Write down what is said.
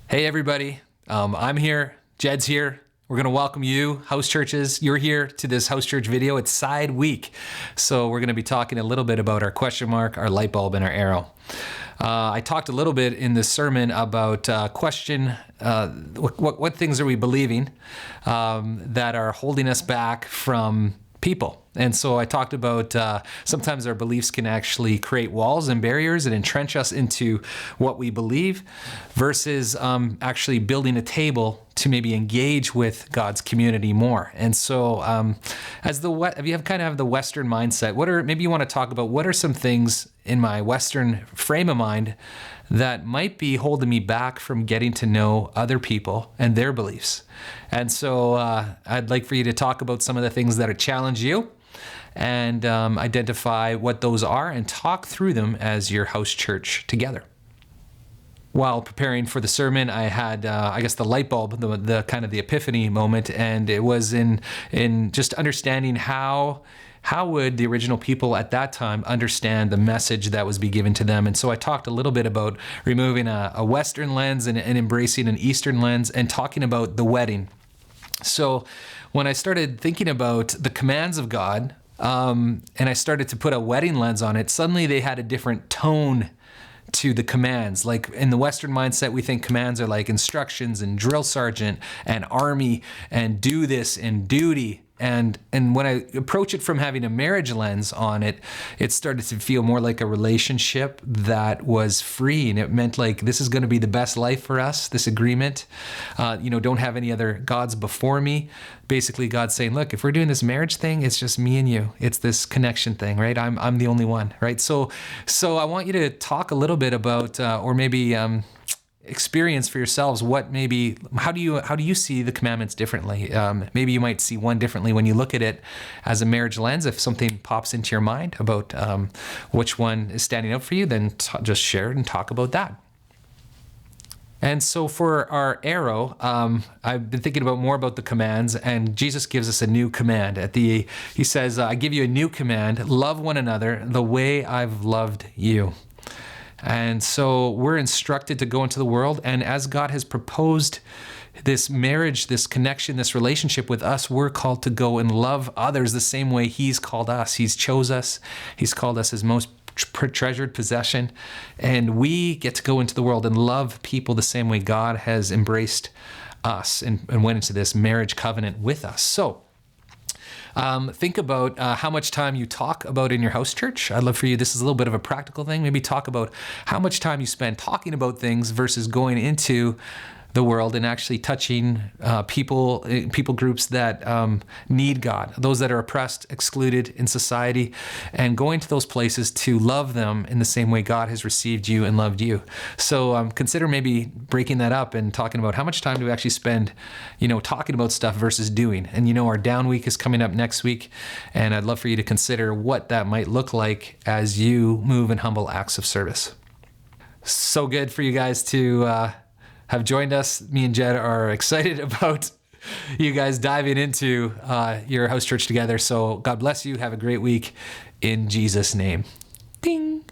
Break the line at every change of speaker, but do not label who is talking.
Hey, everybody. I'm here. Jed's here. We're going to welcome you, house churches. You're here to this house church video. It's side week. So we're going to be talking a little bit about our question mark, our light bulb, and our arrow. I talked a little bit in this sermon about what things are we believing that are holding us back from people. And so I talked about sometimes our beliefs can actually create walls and barriers and entrench us into what we believe versus actually building a table to maybe engage with God's community more. And so if you have the Western mindset, maybe you want to talk about what are some things in my Western frame of mind that might be holding me back from getting to know other people and their beliefs. And so I'd like for you to talk about some of the things that challenge you and identify what those are and talk through them as your house church together. While preparing for the sermon, I had, the light bulb, the kind of the epiphany moment, and it was in just understanding how would the original people at that time understand the message that was being given to them. And so I talked a little bit about removing a Western lens and embracing an Eastern lens and talking about the wedding. So when I started thinking about the commands of God, and I started to put a wedding lens on it, suddenly they had a different tone to the commands. Like in the Western mindset, we think commands are like instructions and drill sergeant and army and do this and duty. And when I approach it from having a marriage lens on it, it started to feel more like a relationship that was free. And it meant like, this is going to be the best life for us, this agreement. Don't have any other gods before me. Basically, God's saying, look, if we're doing this marriage thing, it's just me and you. It's this connection thing, right? I'm the only one, right? So I want you to talk a little bit about, or maybe experience for yourselves how do you see the commandments differently? Maybe you might see one differently when you look at it as a marriage lens. If something pops into your mind about which one is standing out for you, then just share it and talk about that. And so for our arrow, I've been thinking more about the commands, and Jesus gives us a new command. He says, I give you a new command, love one another the way I've loved you. And so we're instructed to go into the world, and as God has proposed this marriage, this connection, this relationship with us, we're called to go and love others the same way He's called us. He's chose us. He's called us His most treasured possession, and we get to go into the world and love people the same way God has embraced us and went into this marriage covenant with us. So think about how much time you talk about in your house church. I'd love for you, this is a little bit of a practical thing, maybe talk about how much time you spend talking about things versus going into the world and actually touching people groups that need God, those that are oppressed, excluded in society, and going to those places to love them in the same way God has received you and loved you. So consider maybe breaking that up and talking about how much time do we actually spend, talking about stuff versus doing. And our down week is coming up next week, and I'd love for you to consider what that might look like as you move in humble acts of service. So good for you guys to have joined us. Me and Jed are excited about you guys diving into your house church together. So God bless you. Have a great week in Jesus' name. Ding.